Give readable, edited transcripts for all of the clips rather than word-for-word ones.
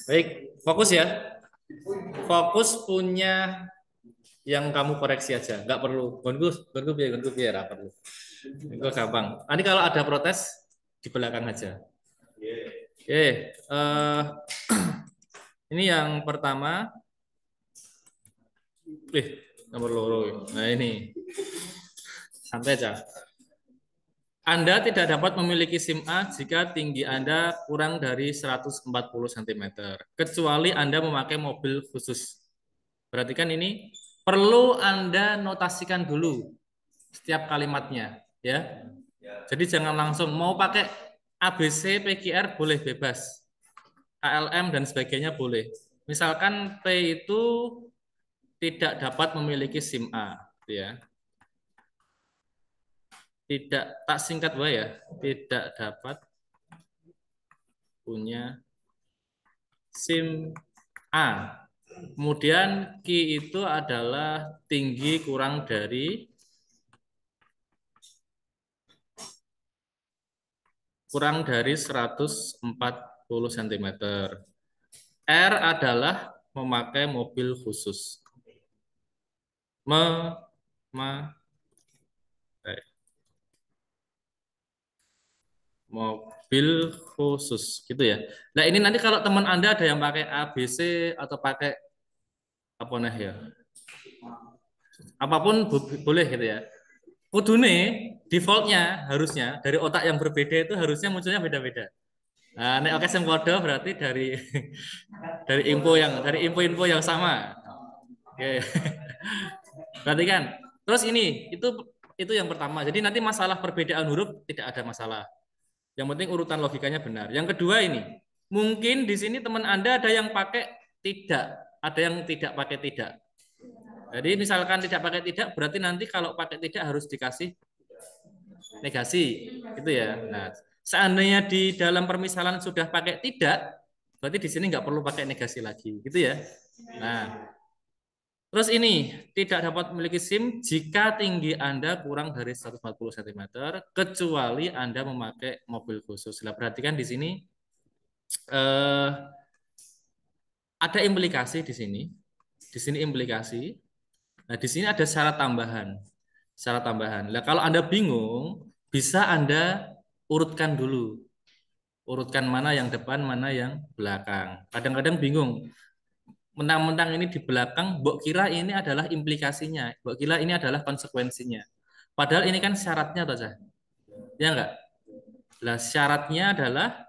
Baik, fokus ya. Fokus punya yang kamu koreksi aja. Nggak perlu gonku biar apa perlu. Itu gampang. Nanti kalau ada protes di belakang aja. Oke, ini yang pertama. Eh, nomor loro. Nah ini santai aja. Anda tidak dapat memiliki SIM A jika tinggi Anda kurang dari 140 cm, kecuali Anda memakai mobil khusus. Perhatikan ini, perlu Anda notasikan dulu setiap kalimatnya, ya. Jadi jangan langsung mau pakai ABC, PQR boleh bebas, KLM dan sebagainya boleh. Misalkan P itu tidak dapat memiliki SIM A, ya. Tidak, tak singkat ya, tidak dapat punya SIM A. Kemudian Q itu adalah tinggi kurang dari 140 cm. R adalah memakai mobil khusus. Memakai mobil khusus gitu ya. Nah, ini nanti kalau teman Anda ada yang pakai ABC atau pakai apa nah ya. Apapun boleh gitu ya. Kudune defaultnya harusnya dari otak yang berbeda itu harusnya munculnya beda-beda. Nah, nek oke sing padha berarti dari dari info-info yang sama. Oke. Berarti kan. Terus ini itu yang pertama. Jadi nanti masalah perbedaan huruf tidak ada masalah. Yang penting urutan logikanya benar. Yang kedua ini, mungkin di sini teman Anda ada yang pakai tidak, ada yang tidak pakai tidak. Jadi misalkan tidak pakai tidak, berarti nanti kalau pakai tidak harus dikasih negasi, gitu ya. Nah, seandainya di dalam permisalan sudah pakai tidak, berarti di sini nggak perlu pakai negasi lagi, gitu ya. Nah, terus ini tidak dapat memiliki SIM jika tinggi Anda kurang dari 140 cm, kecuali Anda memakai mobil khusus. Nah, perhatikan di sini eh, ada implikasi di sini. Di sini implikasi. Nah, di sini ada syarat tambahan. Syarat tambahan. Nah, kalau Anda bingung, bisa Anda urutkan dulu. Urutkan mana yang depan, mana yang belakang. Kadang-kadang bingung. Mentang-mentang ini di belakang, mbok kira ini adalah implikasinya. Mbok kira ini adalah konsekuensinya. Padahal ini kan syaratnya, toh, Cah. Ya enggak? Nah, syaratnya adalah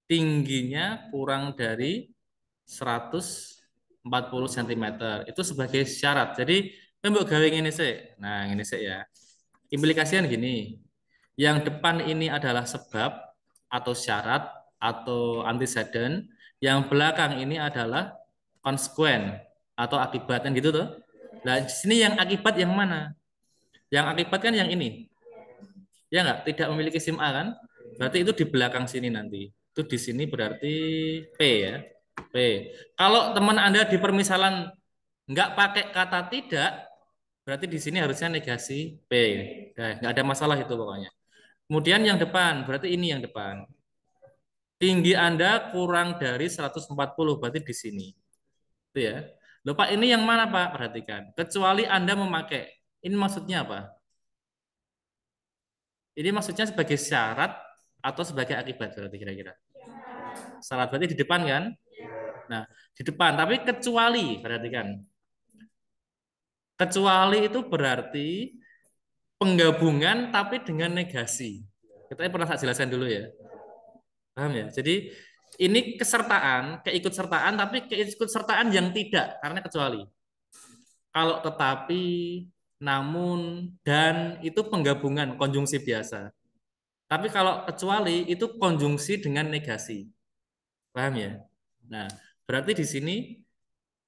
tingginya kurang dari 140 cm. Itu sebagai syarat. Jadi, mbok gawe ini sih. Nah, ini sih ya. Implikasinya gini. Yang depan ini adalah sebab atau syarat atau antecedent. Yang belakang ini adalah konsekuen atau akibat kan gitu tuh. Nah, di sini yang akibat yang mana? Yang akibat kan yang ini. Ya enggak? Tidak memiliki SIM A kan? Berarti itu di belakang sini nanti. Itu di sini berarti P ya. P. Kalau teman Anda di permisalan nggak pakai kata tidak, berarti di sini harusnya negasi P. Nah, nggak ada masalah itu pokoknya. Kemudian yang depan, berarti ini yang depan. Tinggi Anda kurang dari 140, berarti di sini. Itu ya. Loh Pak, ini yang mana Pak? Perhatikan. Kecuali Anda memakai. Ini maksudnya apa? Ini maksudnya sebagai syarat atau sebagai akibat berarti kira-kira. Syarat berarti di depan kan? Nah, di depan. Tapi kecuali, perhatikan. Kecuali itu berarti penggabungan tapi dengan negasi. Kita pernah saya jelaskan dulu ya. Paham ya? Jadi ini kesertaan, keikutsertaan, tapi keikutsertaan yang tidak karena kecuali. Kalau tetapi, namun, dan itu penggabungan konjungsi biasa. Tapi kalau kecuali itu konjungsi dengan negasi. Paham ya? Nah, berarti di sini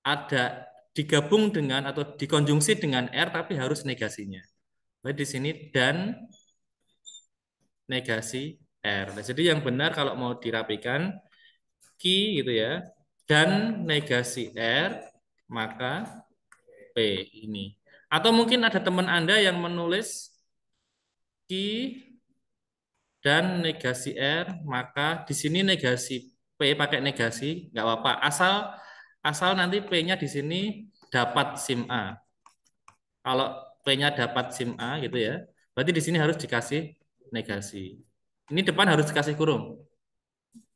ada digabung dengan atau dikonjungsi dengan R tapi harus negasinya. Berarti di sini dan negasi R. Nah, jadi yang benar kalau mau dirapikan Q gitu ya dan negasi R maka P ini. Atau mungkin ada teman Anda yang menulis Q dan negasi R maka di sini negasi P pakai negasi, nggak apa-apa. Asal nanti P-nya di sini dapat SIM A. Kalau P-nya dapat SIM A gitu ya, berarti di sini harus dikasih negasi. Ini depan harus dikasih kurung.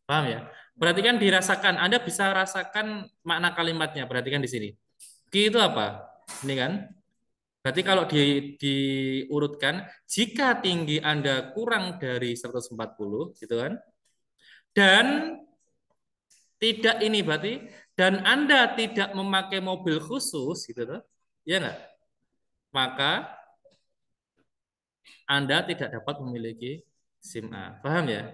Paham ya? Perhatikan dirasakan. Anda bisa rasakan makna kalimatnya. Perhatikan di sini. Ki itu apa? Ini kan? Berarti kalau diurutkan, jika tinggi Anda kurang dari 140, gitu kan? Dan tidak ini berarti, dan Anda tidak memakai mobil khusus, gitu loh. Ya enggak? Maka Anda tidak dapat memiliki SIM A. Paham ya?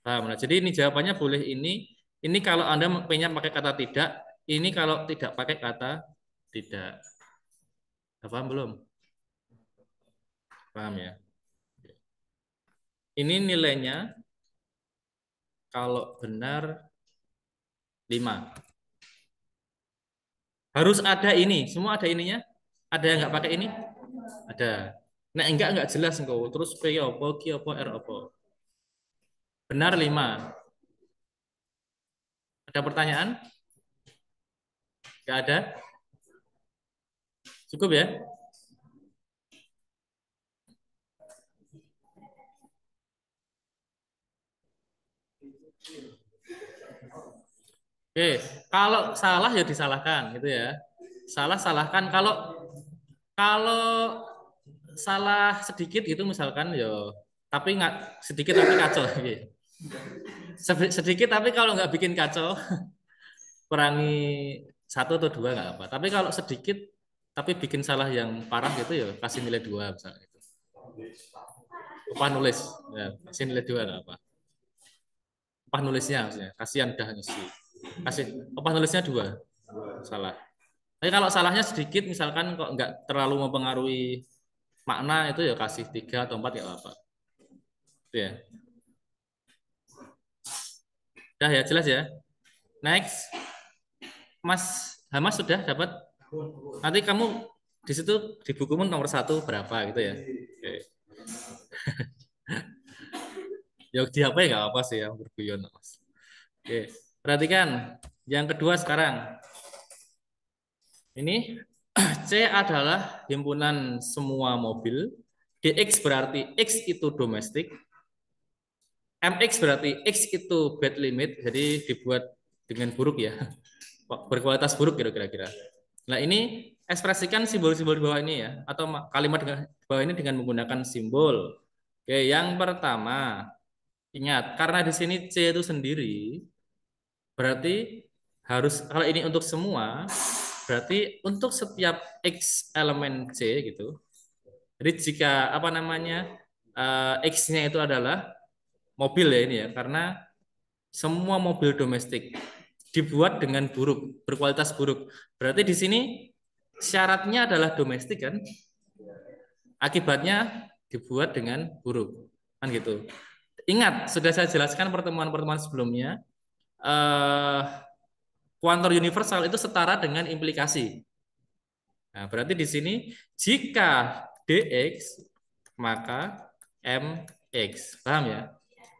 Paham. Nah, jadi ini jawabannya boleh ini. Ini kalau Anda pengen pakai kata tidak, ini kalau tidak pakai kata tidak. Paham belum? Paham ya? Ini nilainya kalau benar 5. Harus ada ini. Semua ada ininya? Ada yang nggak pakai ini? Ada. Nah, enggak jelas engkau. Terus P apa, Q apa, R apa. Benar 5. Ada pertanyaan? Nggak ada? Cukup ya? Oke, kalau salah ya disalahkan gitu ya. Salah salahkan. Kalau kalau salah sedikit gitu misalkan ya, tapi nggak sedikit tapi kacau. Gitu. Sedikit tapi kalau nggak bikin kacau, kurangi 1 atau 2 nggak apa. Tapi kalau sedikit tapi bikin salah yang parah gitu ya kasih nilai 2 misalnya itu. Upah nulis, ya, kasih nilai 2 nggak apa. Upah nulisnya maksudnya, kasihan udah ngisi. Kasih upah nulisnya 2 salah. Tapi kalau salahnya sedikit, misalkan kok nggak terlalu mempengaruhi makna itu ya kasih 3 atau 4 ya apa. Itu ya. Udah ya jelas ya. Next, Mas Hamas sudah dapat. Nanti kamu di situ di bukumu nomor 1 berapa gitu ya. Oke. Ya di HP nggak apa sih yang berguyon Mas. Oke. Perhatikan yang kedua sekarang. Ini C adalah himpunan semua mobil. DX berarti X itu domestik. MX berarti X itu bad limit, jadi dibuat dengan buruk ya, berkualitas buruk kira-kira. Nah ini ekspresikan simbol-simbol di bawah ini ya, atau kalimat di bawah ini dengan menggunakan simbol. Oke, yang pertama, ingat karena di sini C itu sendiri, berarti harus kalau ini untuk semua, berarti untuk setiap X elemen C gitu. Jadi jika apa namanya X-nya itu adalah mobil ya ini ya, karena semua mobil domestik dibuat dengan buruk, berkualitas buruk. Berarti di sini syaratnya adalah domestik kan? Akibatnya dibuat dengan buruk. Kan gitu. Ingat, sudah saya jelaskan pertemuan-pertemuan sebelumnya, eh, kuantor universal itu setara dengan implikasi. Nah, berarti di sini jika dx maka mx. Paham ya?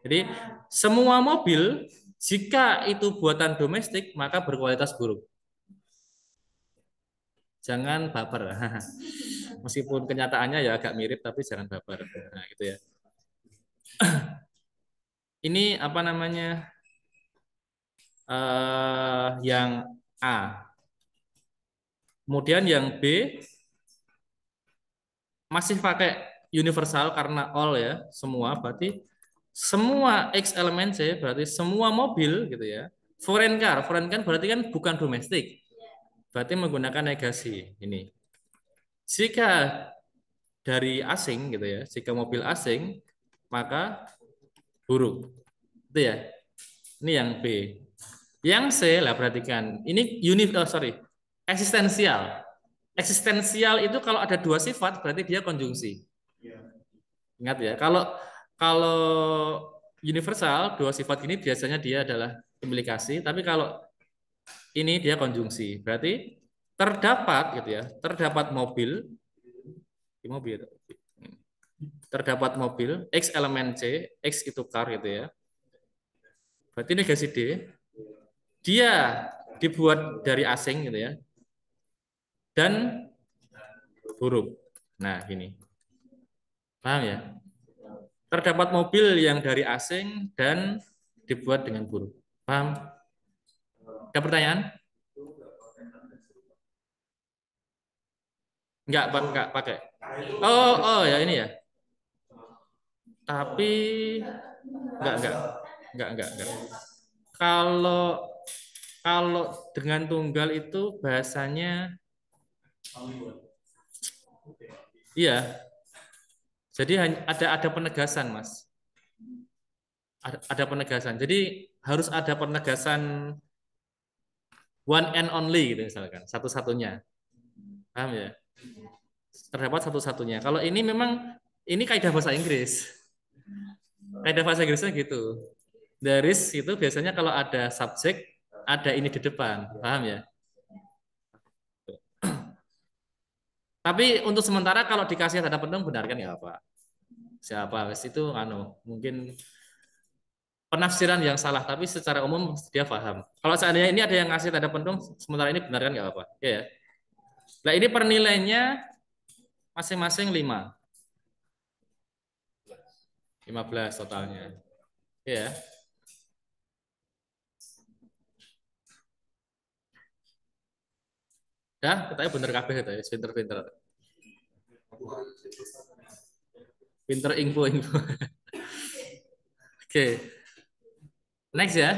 Jadi semua mobil jika itu buatan domestik maka berkualitas buruk. Jangan baper. Meskipun kenyataannya ya agak mirip tapi jangan baper. Nah, gitu ya. Ini apa namanya? Yang A. Kemudian yang B masih pakai universal karena all ya, semua berarti semua X elemen C berarti semua mobil gitu ya. Foreign car berarti kan bukan domestik. Berarti menggunakan negasi ini. Jika dari asing gitu ya, jika mobil asing maka buruk. Itu ya. Ini yang B. Yang C lah perhatikan. Ini eksistensial. Eksistensial itu kalau ada 2 sifat berarti dia konjungsi. Ingat ya, kalau kalau universal 2 sifat ini biasanya dia adalah implikasi, tapi kalau ini dia konjungsi. Berarti terdapat gitu ya, terdapat mobil, terdapat mobil X elemen C, X itu car gitu ya. Berarti negasi D Dia dibuat dari asing gitu ya. Dan huruf. Nah, gini. Paham ya? Terdapat mobil yang dari asing dan dibuat dengan huruf. Paham? Ada pertanyaan? Enggak pakai. Oh, oh ya ini ya. Tapi enggak. Enggak. Kalau kalau dengan tunggal itu bahasanya iya. Jadi ada penegasan, Mas. Ada penegasan. Jadi harus ada penegasan one and only gitu misalkan, satu-satunya. Paham ya? Terdapat satu-satunya. Kalau ini memang ini kaidah bahasa Inggris. Kaidah bahasa Inggrisnya gitu. There is itu biasanya kalau ada subjek, ada ini di depan. Paham ya? Tapi untuk sementara kalau dikasih tanda penuh benar kan ya apa? Siapa? Itu mungkin penafsiran yang salah, tapi secara umum dia paham. Kalau seandainya ini ada yang ngasih tanda penuh, sementara ini benar kan nggak apa-apa. Ya, ya. Nah ini pernilainya masing-masing 15 totalnya. Ya, dah, katanya bener kabeh itu ya, pinter-pinter. Pinter info-info. Oke, next ya.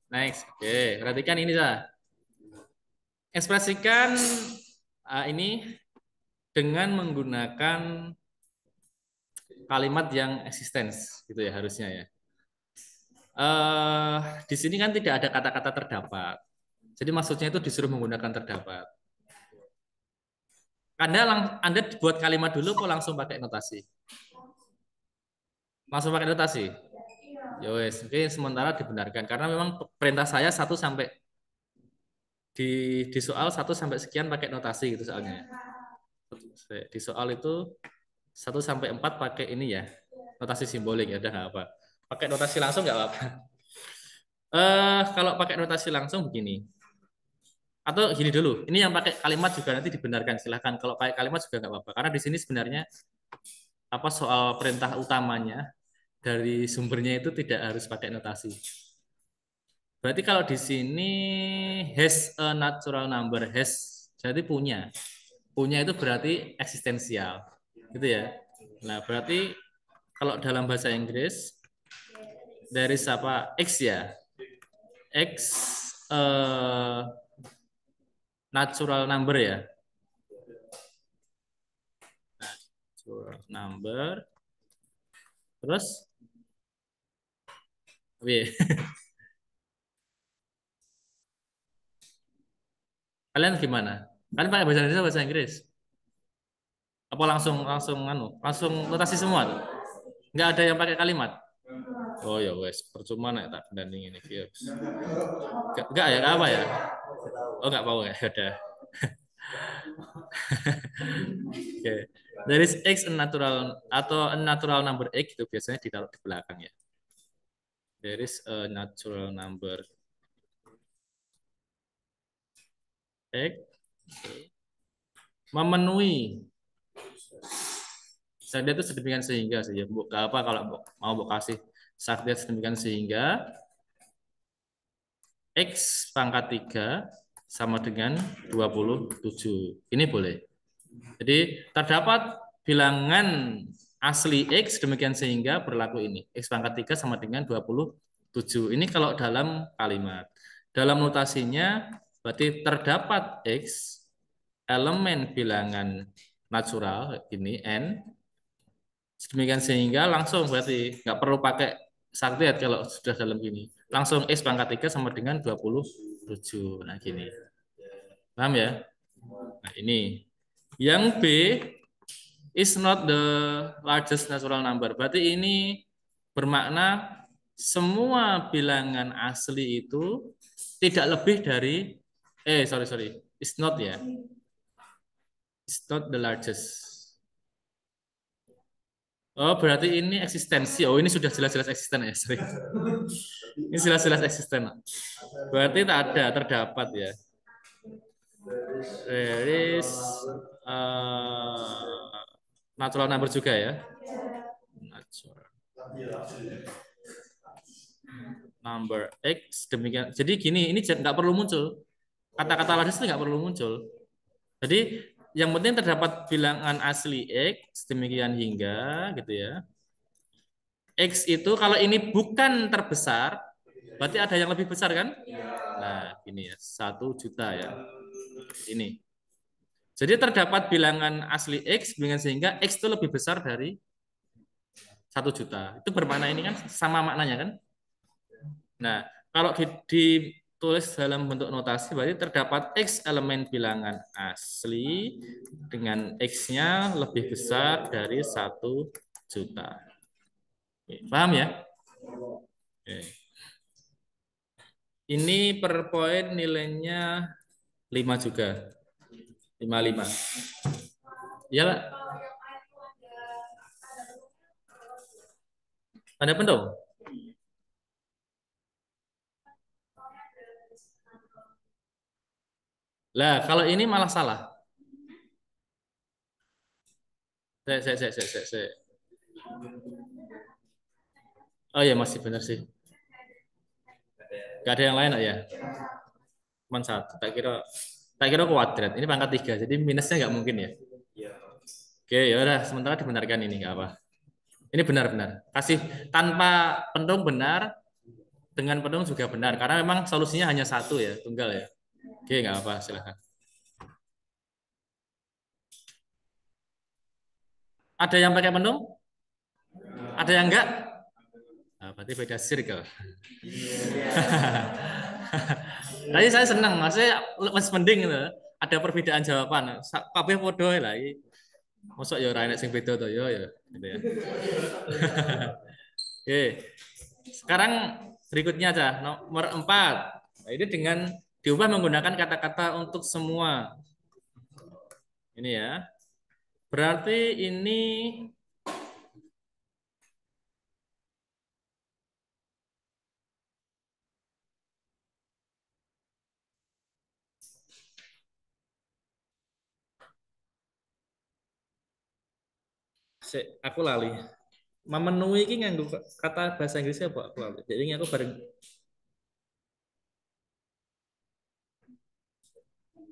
Next. Oke, perhatikan ini dah. Ekspresikan ini dengan menggunakan kalimat yang existence gitu ya harusnya ya. eh di sini kan tidak ada kata-kata terdapat. Jadi maksudnya itu disuruh menggunakan terdapat. Anda buat kalimat dulu kok langsung pakai notasi? Langsung pakai notasi. Ya wes, oke sementara dibenarkan karena memang perintah saya satu sampai di soal satu sampai sekian pakai notasi gitu soalnya. Di soal itu 1 sampai 4 pakai ini ya, notasi simbolik ya udah nggak apa. Pakai notasi langsung nggak apa-apa. Kalau pakai notasi langsung begini. Atau gini dulu, ini yang pakai kalimat juga nanti dibenarkan silahkan. Kalau pakai kalimat juga nggak apa-apa. Karena di sini sebenarnya apa soal perintah utamanya dari sumbernya itu tidak harus pakai notasi. Berarti kalau di sini has a natural number has jadi punya. Punya itu berarti eksistensial. Gitu ya. Nah, berarti kalau dalam bahasa Inggris dari apa X ya. X natural number ya. Natural number. Terus W. Kalian gimana? Kalian pakai bahasa Indonesia bahasa Inggris? Apa langsung langsung langsung notasi semua tuh? Nggak ada yang pakai kalimat? Oh ya wes, percuma nek tak bandingin ini. Enggak ya, apa ya? Oh nggak mau ya, udah. Oke. Dari X natural atau natural number X itu biasanya ditaruh di belakang ya. There is a natural number X memenuhi. Saya itu sedemikian sehingga sih ya. Apa kalau mau kasih sakit sedemikian sehingga X pangkat 3 sama dengan 27. Ini boleh. Jadi terdapat bilangan asli X demikian sehingga berlaku ini. X pangkat 3 sama dengan 27. Ini kalau dalam kalimat. Dalam notasinya berarti terdapat X elemen bilangan natural ini N demikian sehingga langsung berarti nggak perlu pakai saktiat kalau sudah dalam gini. Langsung X pangkat 3 sama dengan 27. Nah gini. Paham ya? Nah ini. Yang B is not the largest natural number. Berarti ini bermakna semua bilangan asli itu tidak lebih dari sorry, it's not ya. It's not the largest. Oh, berarti ini eksistensi. Oh, ini sudah jelas-jelas eksisten ya. Sorry. Ini jelas-jelas eksisten. Berarti tak ada, terdapat ya. There is natural number juga ya. Natural number X demikian. Jadi gini, ini nggak perlu muncul. Kata-kata ladis itu nggak perlu muncul. Jadi yang penting terdapat bilangan asli X demikian hingga gitu ya. X itu kalau ini bukan terbesar, berarti ada yang lebih besar kan? Nah, ini ya, 1 juta ya. Ini. Jadi terdapat bilangan asli X dengan sehingga X itu lebih besar dari 1 juta. Itu bermakna ini kan sama maknanya kan? Nah, kalau ditulis dalam bentuk notasi berarti terdapat X elemen bilangan asli dengan X-nya lebih besar dari 1 juta. Oke, paham ya? Oke. Ini per poin nilainya 5 juga. 55. Ya, ada apa dong? Lah, kalau ini malah salah. Saya. Oh ya, masih benar sih. Gak ada yang lain ya? Cuma satu. Tak kira kuadrat. Ini pangkat 3, jadi minusnya nggak mungkin ya. Oke, ya udah. Sementara dibenarkan ini nggak apa. Ini benar-benar. Kasih tanpa penuh benar, dengan penuh juga benar. Karena memang solusinya hanya satu ya, tunggal ya. Oke, nggak apa. Silahkan. Ada yang pakai penuh? Ada yang enggak? Nah, berarti beda circle. Tadi saya senang, maksudnya masih mending gitu. Ada perbedaan jawaban. Kabeh podo lah. Masuk ya ora enek sing beda to ya ya gitu ya. Oke. Sekarang berikutnya aja nomor 4. Nah, ini dengan diubah menggunakan kata-kata untuk semua. Ini ya. Berarti ini aku lali. Memenuhi ini nganggo kata bahasa Inggrisnya apa? Aku lali. Jadi ini aku bareng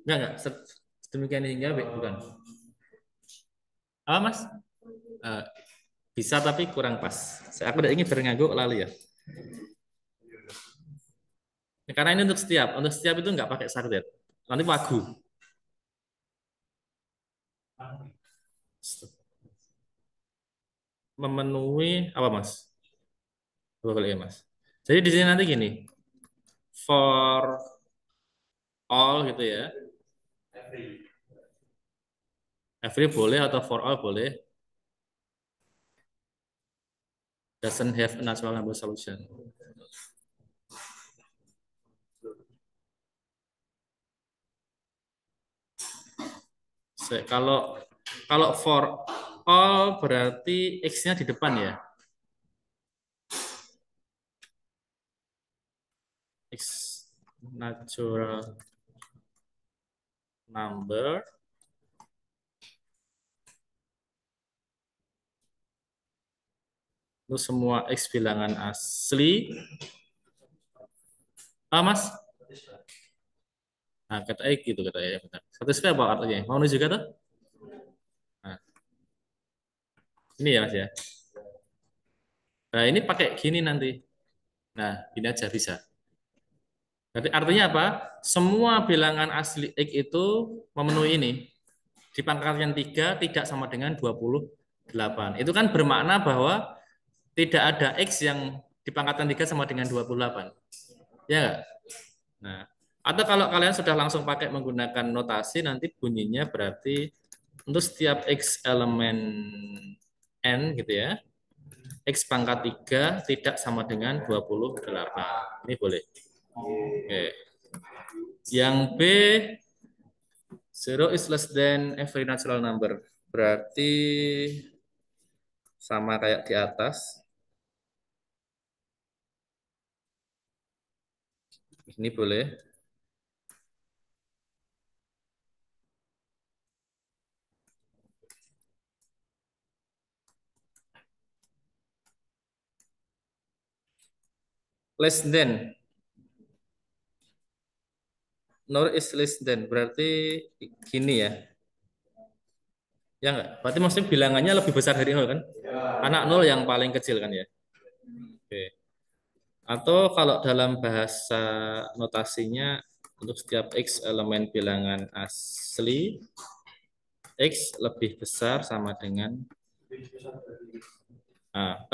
enggak sedemikian hingga bukan. Apa Mas? Eh, bisa tapi kurang pas. Aku udah ingin bareng nganggo lali ya. Karena ini untuk setiap itu nggak pakai sardet. Nanti wagu. Memenuhi apa Mas? Dua kali ya Mas. Jadi di sini nanti gini, for all gitu ya. Every boleh atau for all boleh. Doesn't have a natural number solution. Kalau kalau for all berarti x-nya di depan ya. X natural number itu semua x bilangan asli. Ah, Mas? Nah, kata X gitu kata ya benar. Satisfy apa artinya? Mau juga tuh? Nah, ini ya Mas ya. Nah, ini pakai gini nanti. Nah, ini aja bisa. Jadi artinya apa? Semua bilangan asli X itu memenuhi ini. Di pangkal yang 3 tidak sama dengan 28. Itu kan bermakna bahwa tidak ada X yang di pangkatan 3 sama dengan 28. Ya nggak? Nah, atau kalau kalian sudah langsung pakai menggunakan notasi, nanti bunyinya berarti untuk setiap X elemen N gitu ya, X pangkat 3 tidak sama dengan 28. Ini boleh. Oke. Yang B, zero is less than every natural number. Berarti sama kayak di atas. Ini boleh. Less than. Nor is less than. Berarti gini ya. Ya enggak? Berarti maksudnya bilangannya lebih besar dari nol kan? Anak nol yang paling kecil kan ya? Oke. Atau kalau dalam bahasa notasinya untuk setiap X elemen bilangan asli, X lebih besar sama dengan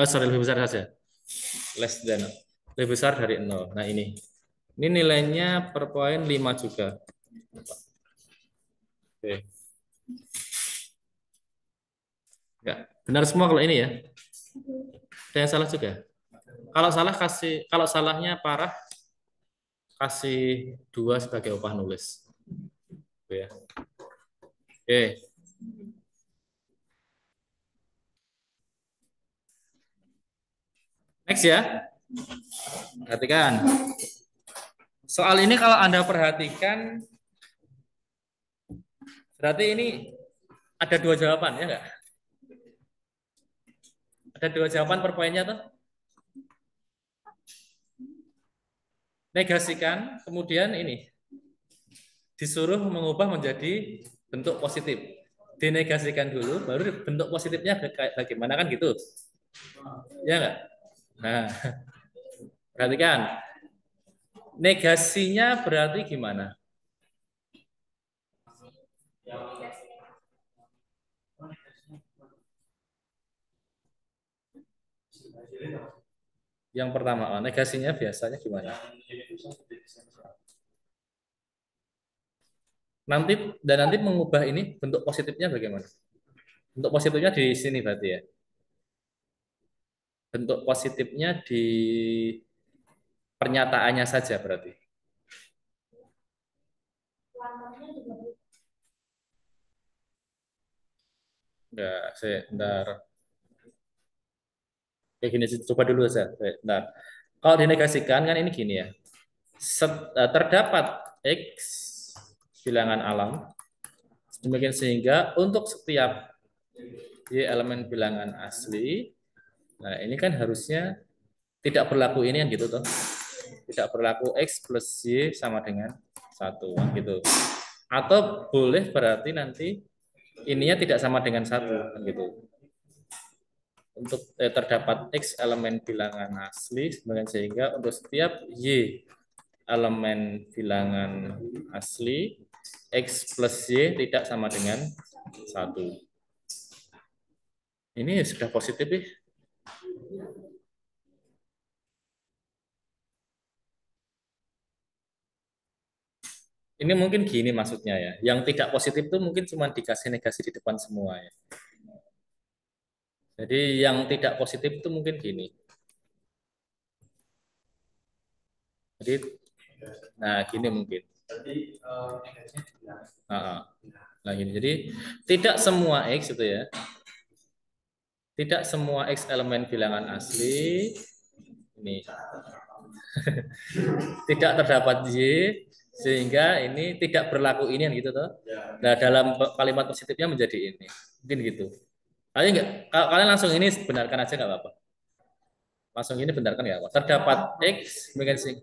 sorry, lebih besar saja. Less than. Lebih besar dari nol. Nah ini. Ini nilainya per poin 5 juga. Oke. Enggak. Benar semua kalau ini ya. Ada yang salah juga. Kalau salah kalau salahnya parah kasih 2 sebagai upah nulis. Oke ya. Oke. Next ya. Perhatikan. Soal ini kalau Anda perhatikan berarti ini ada 2 jawaban ya enggak? Ada 2 jawaban per poinnya tuh. Negasikan, kemudian ini disuruh mengubah menjadi bentuk positif. Dinegasikan dulu, baru bentuk positifnya kayak bagaimana kan gitu. Ya enggak? Nah, perhatikan. Negasinya berarti gimana? Yang pertama, negasinya biasanya gimana? Nanti mengubah ini bentuk positifnya bagaimana? Bentuk positifnya di sini berarti ya. Bentuk positifnya di pernyataannya saja berarti. Enggak, saya bentar. Kayak gini coba dulu saja. Bentar. Kalau dinegasikan kan ini gini ya. Terdapat X bilangan alam demikian sehingga untuk setiap Y elemen bilangan asli, nah ini kan harusnya tidak berlaku ini kan gitu toh. Tidak berlaku X plus Y sama dengan 1 gitu. Atau boleh berarti nanti ininya tidak sama dengan 1 kan gitu. Untuk terdapat X elemen bilangan asli sehingga untuk setiap Y elemen bilangan asli X plus Y tidak sama dengan 1. Ini sudah positif ya. Ini mungkin gini maksudnya ya. Yang tidak positif itu mungkin cuma dikasih negasi di depan semua ya. Jadi yang tidak positif itu mungkin gini. Jadi, nah gini mungkin. Nah gini. Jadi tidak semua X itu ya. Tidak semua X elemen bilangan asli ini tidak terdapat Y sehingga ini tidak berlaku ini gitu toh. Nah, dalam kalimat positifnya menjadi ini. Mungkin gitu. Kalian enggak kalian langsung ini benarkan aja nggak apa-apa. Langsung ini benarkan nggak apa. Terdapat X demikian sih.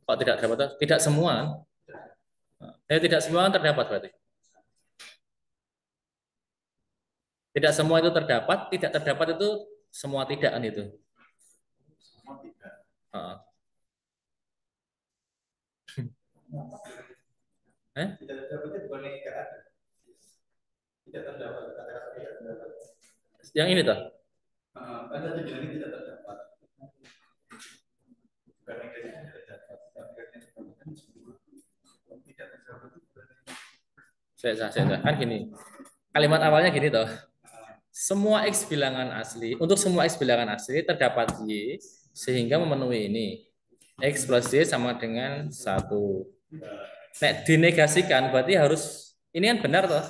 Kok tidak terdapat? Tidak semua. Tidak semua terdapat berarti. Tidak semua itu terdapat, tidak terdapat itu semua tidak kan itu. Heeh. Tidak terdapat itu bukan tidak ada. Tidak terdapat kata-kata tidak terdapat. Yang ini toh? Kan tadi bilang tidak terdapat. Bukan negatif tidak terdapat. Tidak terdapat itu saya kan gini. Kalimat awalnya gini toh. Semua X bilangan asli, untuk semua X bilangan asli terdapat Y sehingga memenuhi ini. X plus Y sama dengan 1. Nek dinegasikan berarti harus ini kan benar toh?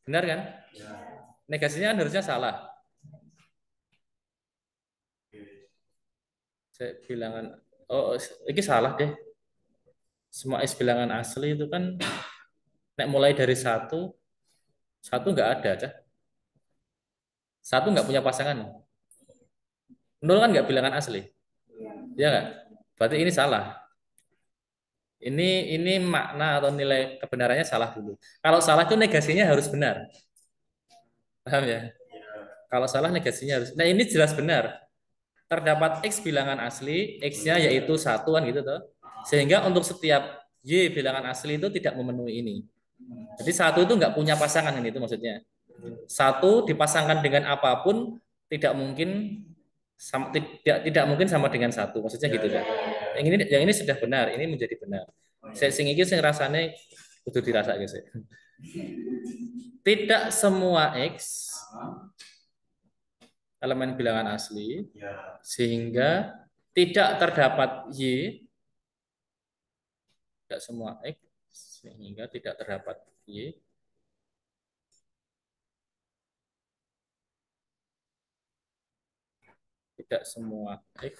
Benar kan? Negasinya kan harusnya salah. bilangan, oh ini salah deh. Semua X bilangan asli itu kan nek mulai dari satu nggak ada, Cah. Satu nggak punya pasangan. Nol kan nggak bilangan asli, ya nggak? Berarti ini salah. Ini makna atau nilai kebenarannya salah dulu. Kalau salah itu negasinya harus benar, paham ya? Kalau salah negasinya harus. Nah ini jelas benar. Terdapat X bilangan asli, X-nya yaitu satu kan gitu toh. Sehingga untuk setiap Y bilangan asli itu tidak memenuhi ini. Jadi satu itu nggak punya pasangan ini itu maksudnya. Satu dipasangkan dengan apapun tidak mungkin tidak mungkin sama dengan satu. Maksudnya gitu kan. Yang ini sudah benar, ini menjadi benar. Saya sing iki sing rasane kudu dirasa guys. Tidak semua X elemen bilangan asli sehingga tidak terdapat Y, tidak semua X sehingga tidak terdapat Y, tidak semua X,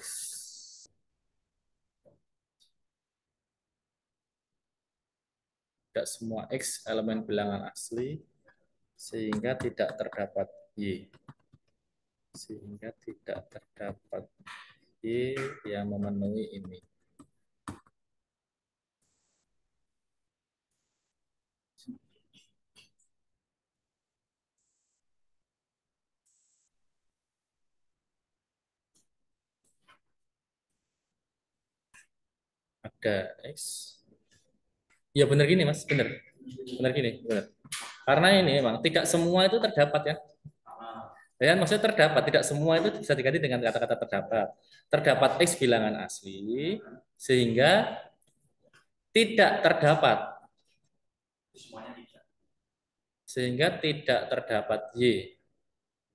tidak semua X elemen bilangan asli sehingga tidak terdapat Y, sehingga tidak terdapat Y yang memenuhi ini. Ada X. Ya benar gini Mas, benar. Benar gini, benar. Karena ini memang tidak semua itu terdapat ya. Dan maksudnya terdapat, tidak semua itu bisa diganti dengan kata-kata terdapat. Terdapat X bilangan asli, sehingga tidak terdapat. Sehingga tidak terdapat Y.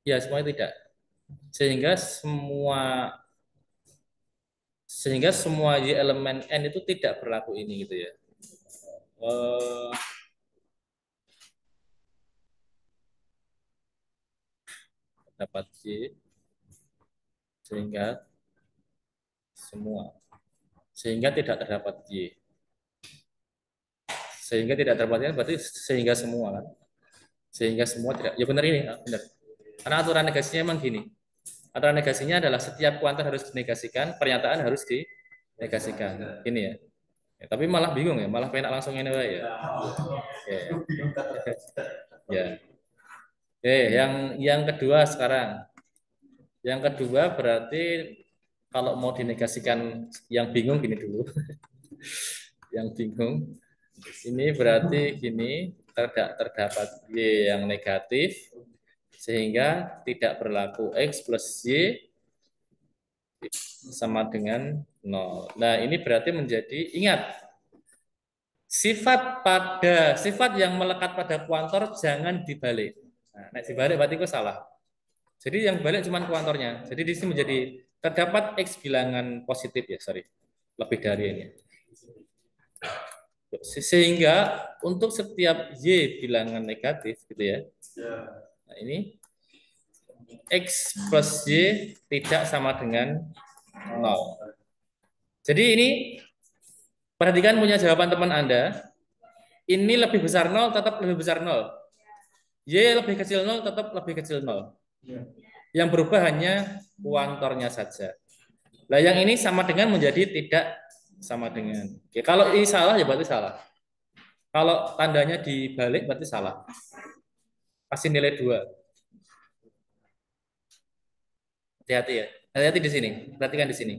Ya, semuanya tidak. Sehingga semua Y elemen N itu tidak berlaku ini gitu ya. Eh, Dapat Y sehingga semua. Sehingga tidak terdapat Y. Sehingga tidak terdapat Y berarti sehingga semua kan. Sehingga semua tidak. Ya benar ini, benar. Karena aturan negasinya memang gini. Aturan negasinya adalah setiap kuantum harus dinegasikan, pernyataan harus dinegasikan. Ini ya. Ya, tapi malah bingung ya, malah pengen langsung ini ya. Ya. Ya. Oke, yang kedua sekarang. Yang kedua berarti kalau mau dinegasikan yang bingung gini dulu. Yang bingung. Ini berarti gini, terdapat Y yang negatif sehingga tidak berlaku X plus Y sama dengan 0. Nah, ini berarti menjadi, ingat, sifat yang melekat pada kuantor jangan dibalik. Nah, dibalik berarti itu salah. Jadi yang balik cuma kuantornya. Jadi di sini menjadi terdapat X bilangan positif ya, sorry. Lebih dari ini. Sehingga untuk setiap Y bilangan negatif gitu ya. Nah, ini X plus Y tidak sama dengan 0. Jadi ini perhatikan punya jawaban teman Anda. Ini lebih besar 0, tetap lebih besar 0. Y lebih kecil 0, tetap lebih kecil 0. Yang berubah hanya kuantornya saja. Nah, yang ini sama dengan menjadi tidak sama dengan. Oke, kalau ini salah ya berarti salah. Kalau tandanya dibalik berarti salah. Kasih nilai 2. Hati-hati ya. Hati-hati di sini. Perhatikan di sini.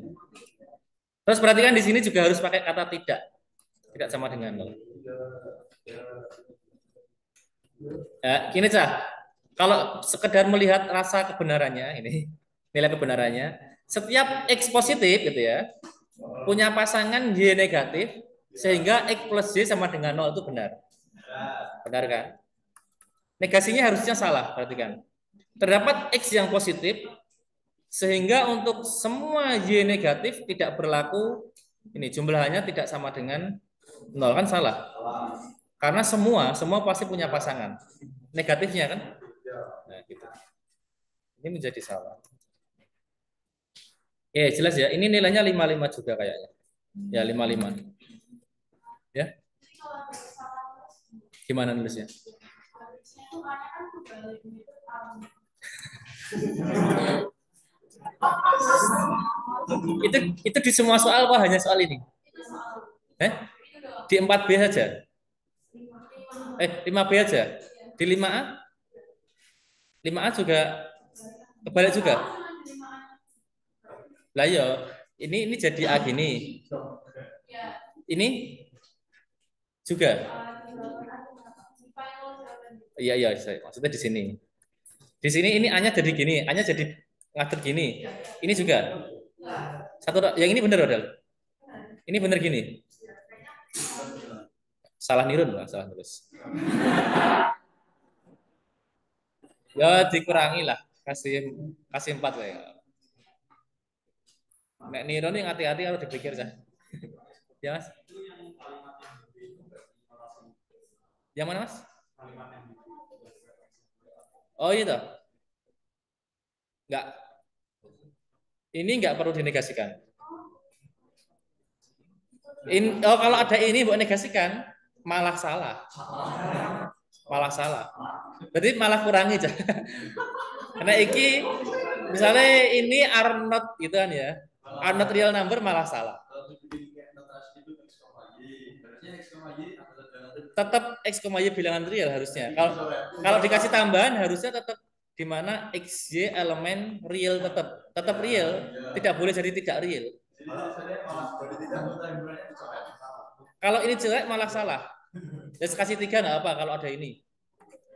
Terus perhatikan di sini juga harus pakai kata tidak. Tidak sama dengan 0. Ya, gini Cah. Kalau sekedar melihat rasa kebenarannya ini, nilai kebenarannya, setiap X positif gitu ya, punya pasangan Y negatif, sehingga X plus Y sama dengan 0 itu benar. Benar kan? Negasinya harusnya salah, perhatikan. Terdapat X yang positif, sehingga untuk semua Y negatif tidak berlaku, ini jumlahnya tidak sama dengan 0, kan salah. Karena semua pasti punya pasangan. Negatifnya kan? Nah, gitu. Ini menjadi salah. Jelas ya. Ini nilainya 55 juga kayaknya. Ya, 55. Ya, gimana nulisnya? Itu di semua soal apa hanya soal ini? Eh? Di 4B saja? 5B aja? Di 5A? 5A juga kebalik juga? Lah ya, ini jadi A gini. Ini juga. Iya iya, maksudnya di sini. Di sini ini A-nya jadi gini, A-nya jadi ngadep gini. Ini juga. Satu yang ini bener Odel. Ini bener gini. Salah nirun lah, salah nulis. Ya dikurangi lah, kasih kasih 4 lah ya. Nek nirun yang hati-hati harus dipikir ya. Ya Mas. Yang mana Mas? Oh iya toh. Enggak. Ini enggak perlu dinegasikan. Kalau ada ini buat negasikan malah salah. Malah salah. Berarti malah kurangi aja. Karena iki misalnya ini are not gitu kan ya. Are not real number malah salah. Tetap x, y bilangan real harusnya. Kalau dikasih tambahan harusnya tetap di mana x, y elemen real tetap real, tidak boleh jadi tidak real. Kalau ini jelek malah salah. Ya kasih 3 nggak apa kalau ada ini.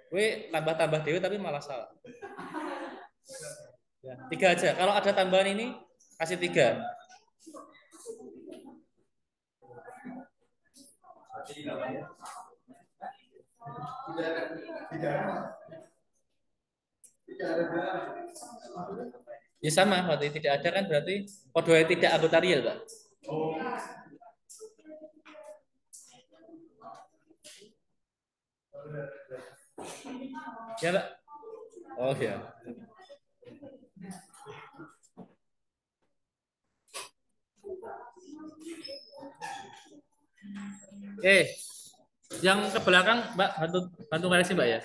Gue tambah-tambah dewi tapi malah salah. Ya, 3 aja. Kalau ada tambahan ini kasih 3. Ya sama, berarti tidak ada kan berarti kode tidak anggota real, Pak. Ya, Pak. Oh ya. Yang ke belakang, Mbak, bantu sih, Mbak ya.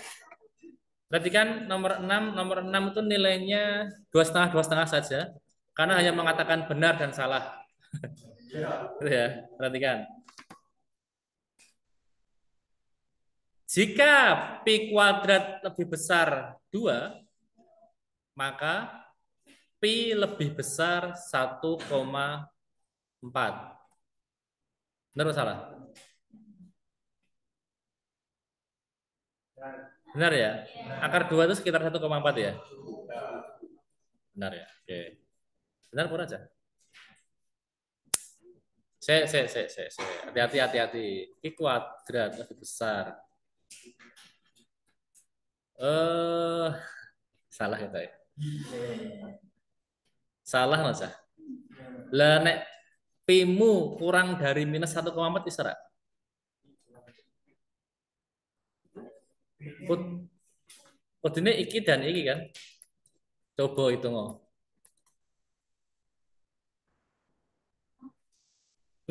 Berarti kan nomor 6 itu nilainya 2,5 saja, karena hanya mengatakan benar dan salah. Itu ya, perhatikan. Jika pi kuadrat lebih besar 2, maka pi lebih besar 1,4. Benar atau salah? Benar ya? Akar 2 itu sekitar 1,4 ya? Benar ya? Oke. Benar pun aja. Hati-hati, hati-hati. Pi kuadrat lebih besar. Salah itu ya. Salah masa. Lah nek pimu kurang dari minus 1,4 bisa ra? Kudune iki dan iki kan. Coba itu mau.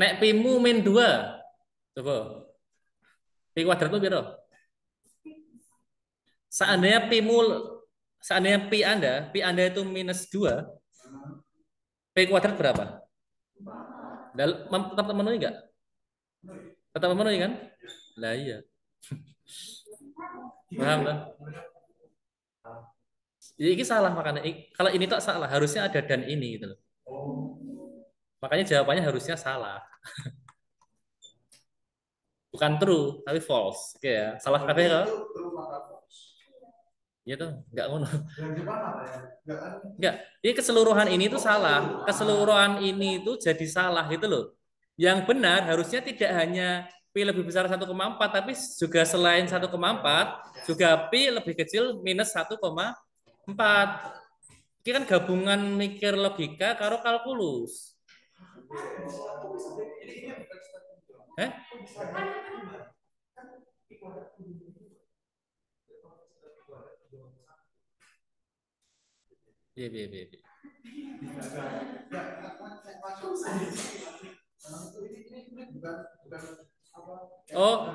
Nek pimu min 2. Coba. Pi kuadrat itu berapa? Seandainya pimu seandainya pi Anda itu minus 2, pi kuadrat berapa? Tetap memenuhi enggak? Tetap memenuhi kan? Lah iya. Paham kan? Ya, ini salah makanya. Kalau ini tak salah, harusnya ada dan ini gitu loh. Makanya jawabannya harusnya salah. Bukan true, tapi false. Oke ya. Salah kata ya. Iya tuh, enggak ngono. Enggak. Ini keseluruhan ini tuh salah. Keseluruhan ini tuh jadi salah gitu loh. Yang benar harusnya tidak hanya pi lebih besar 1,4 tapi juga selain 1,4 juga pi lebih kecil minus 1,4. Ini kan gabungan mikir logika karo kalkulus. Eh? Iya, iya, iya. Oh,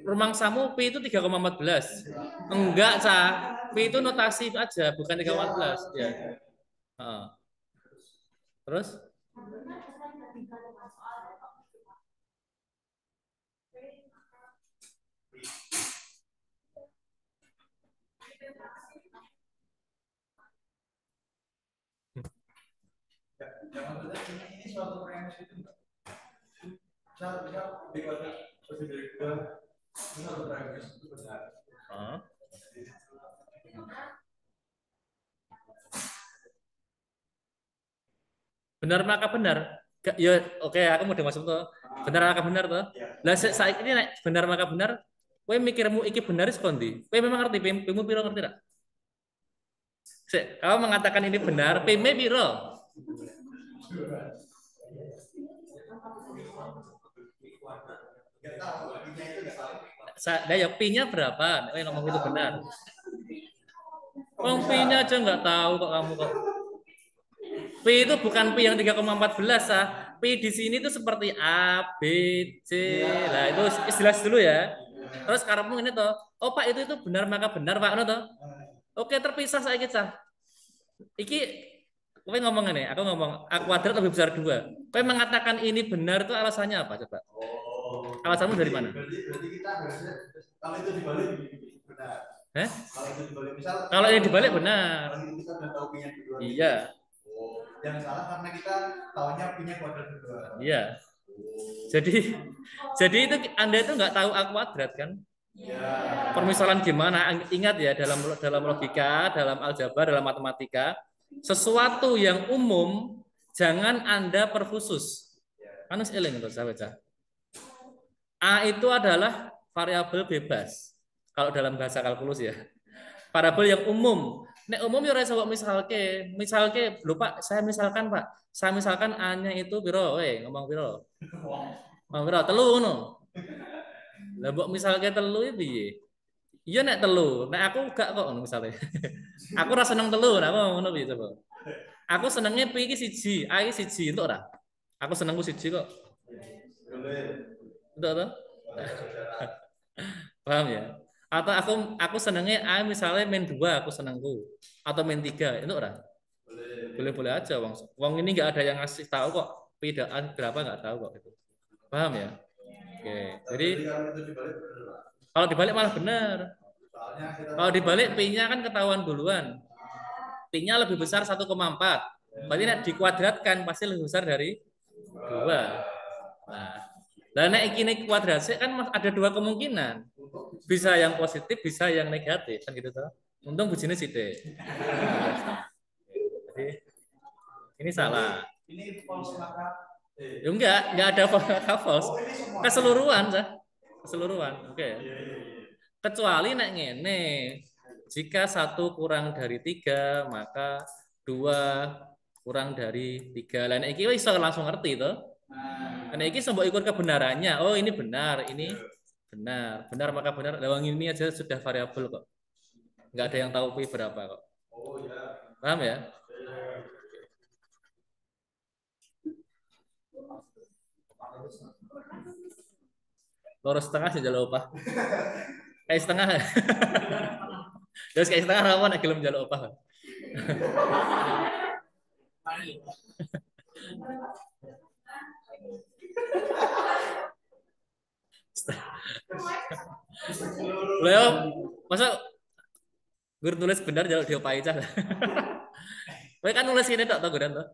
rumangsamu pi itu 3,14. Enggak, Cah. Pi itu notasi aja, bukan 3,14. Ya. Heeh. Terus? Heeh. Benar maka benar. Ya, oke, aku mau masuk tuh. Benar maka benar tuh. Lah saat ini nek benar maka benar. Kowe mikirmu iki benar is kondi. Kowe memang ngerti PM-mu piro ngerti tak? Kamu mengatakan ini benar, PM-nya piro? Saya pi-nya berapa? Kowe ngomong itu benar. Wong pi-nya aja nggak tahu kok kamu kok. Pi itu bukan pi yang 3,14 ah. Pi di sini tuh seperti A, B, C. Lah itu istilah dulu ya. Terus karepmu ini toh. Oh Pak itu benar maka benar Pak. Ono toh. Oke terpisah saya kita. Iki kowe ngomong nih, aku ngomong A kuadrat lebih besar 2. Kowe mengatakan ini benar itu alasannya apa coba? Alasanmu dari mana? Berarti kita harusnya kalau itu dibalik benar. Kalau itu dibalik misal kalau ini dibalik benar. Kalau kita udah tahu punya kedua. Iya. Yang salah karena kita tahunya punya kuadrat kedua. Iya. Jadi itu Anda itu nggak tahu A kuadrat kan? Ya. Permisalan gimana? Ingat ya dalam logika, dalam aljabar, dalam matematika, sesuatu yang umum jangan Anda perkhusus. Anus eling untuk saya baca. A itu adalah variabel bebas. Kalau dalam bahasa kalkulus ya. Variabel yang umum. Nek umum ya ora iso misalke, lho Pak, saya misalkan Pak, saya misalkan A-nya itu piro? Ngomong piro? Ngomong piro? Telu ngono. Lah mbok misalke telu piye? Iya nek telu. Nek aku gak kok misalnya. Aku rasa seneng telu, aku ngono piye coba. Aku senengnya pi iki siji, A iki siji entuk ora? Aku senengku siji kok. Entuk to? Paham ya? Atau aku senengnya A misalnya main 2 aku senengku atau main 3 itu ora? Boleh-boleh aja Wong. Wong ini nggak ada yang ngasih tahu kok bedaan berapa nggak tahu kok itu. Paham ya? Oke. Jadi kalau dibalik malah benar. Kalau dibalik P-nya kan ketahuan duluan. P-nya lebih besar 1,4. Berarti nek dikuadratkan pasti lebih besar dari 2. Nah, dan nek ini kuadratnya kan ada 2 kemungkinan. Bisa yang positif, bisa yang negatif kan gitu toh. Untung bujine sithik. Jadi ini salah. Ini false maka ya enggak ada false. Keseluruhan sah. Keseluruhan. Oke. Kecuali nek ngene. Jika 1 kurang dari 3, maka 2 kurang dari 3. Lah nek iki wis langsung ngerti to. Nek iki mbok ikut kebenarannya. Oh, ini benar, ini benar. Benar maka benar. Lawang ini aja sudah variabel kok. Enggak ada yang tahu pi berapa kok. Oh ya. Paham ya? Loro setengah sih jalur opah. Kayak setengah. Terus kayak setengah apa nek gelem jalur opah. Leo, masa gue nulis benar jalur diopahi cah. Kowe kan nulis ini tok gue tuh.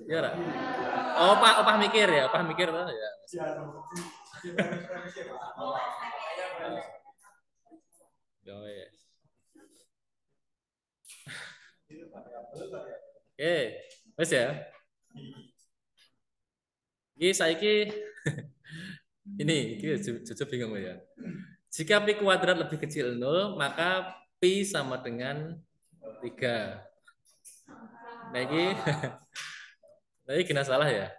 Iya ora? Oh, opah mikir ya, opah mikir tuh ya. Oke, wes ya. Ini saiki ini jujur bingung ya. Jika pi kuadrat lebih kecil 0, maka pi sama dengan 3. Nah ini kena salah ya?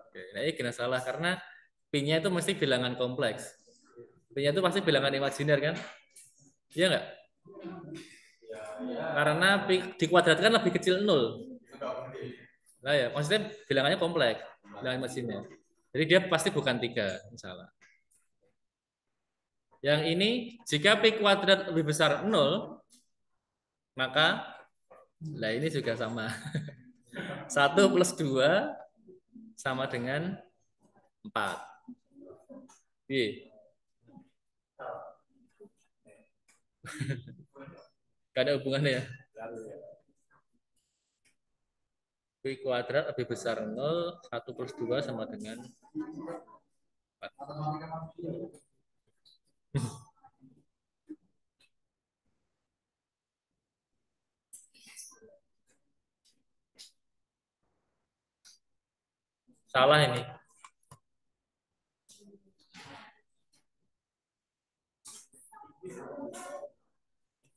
Oke, nah ini kena salah karena pi-nya itu mesti bilangan kompleks. Pi-nya itu pasti bilangan imajiner kan? Iya nggak? Karena dikuadratkan lebih kecil nol. Nah ya, maksudnya bilangannya kompleks, bilangan mesinnya. Jadi dia pasti bukan 3, misalnya. Yang ini, jika Pi kuadrat lebih besar nol, maka, nah ini juga sama. 1 plus 2 sama dengan 4. Iya, gak ada hubungannya ya. Pi kuadrat lebih besar nol, 1 plus 2 sama dengan 4. Salah ini.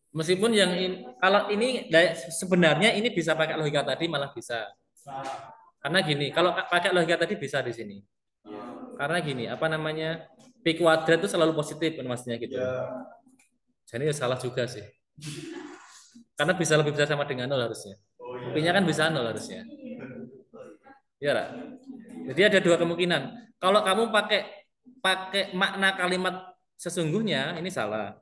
Meskipun yang ini, kalau ini sebenarnya ini bisa pakai logika tadi malah bisa. Karena gini, kalau pakai logika tadi bisa di sini. Karena gini, apa namanya? Pi kuadrat itu selalu positif kan maksudnya gitu. Jadi ya salah juga sih. Karena bisa lebih besar sama dengan nol harusnya. Pi-nya kan bisa nol harusnya. Iya lah. Jadi ada dua kemungkinan. Kalau kamu pakai pakai makna kalimat sesungguhnya ini salah.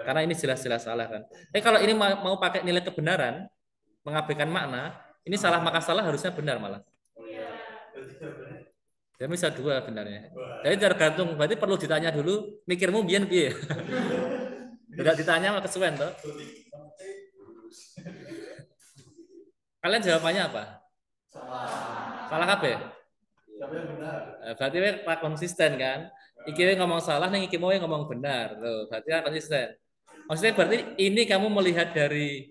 Karena ini jelas-jelas salah kan. Kalau ini mau pakai nilai kebenaran, mengabaikan makna, ini salah maka salah harusnya benar malah. Ya bisa dua benarnya. Jadi tergantung, berarti perlu ditanya dulu, mikirmu biar piye. Tidak ditanya malah kesuwen toh. Kalian jawabannya apa? Salah kabeh. Berarti tak konsisten kan? Iki ngomong salah, nih iki mau ngomong benar. Loh, berarti konsisten. Maksudnya berarti ini kamu melihat dari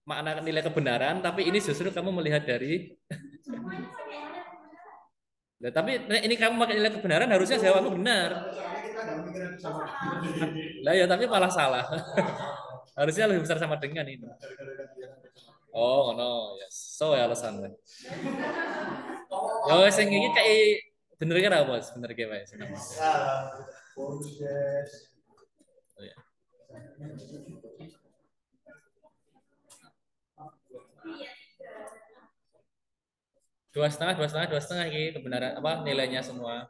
makna nilai kebenaran, tapi ini justru kamu melihat dari. Nah, tapi ini kamu pakai nilai kebenaran harusnya jawabmu benar. Lah ya tapi malah salah. Harusnya lebih besar sama dengan ini. Oh, no, yes. So ya alasannya. Ya wes sing iki kayak bener kan apa, Bos? Bener ki wae. Oh, ya. 2,5, 2,5, 2,5 ini kebenaran apa nilainya semua.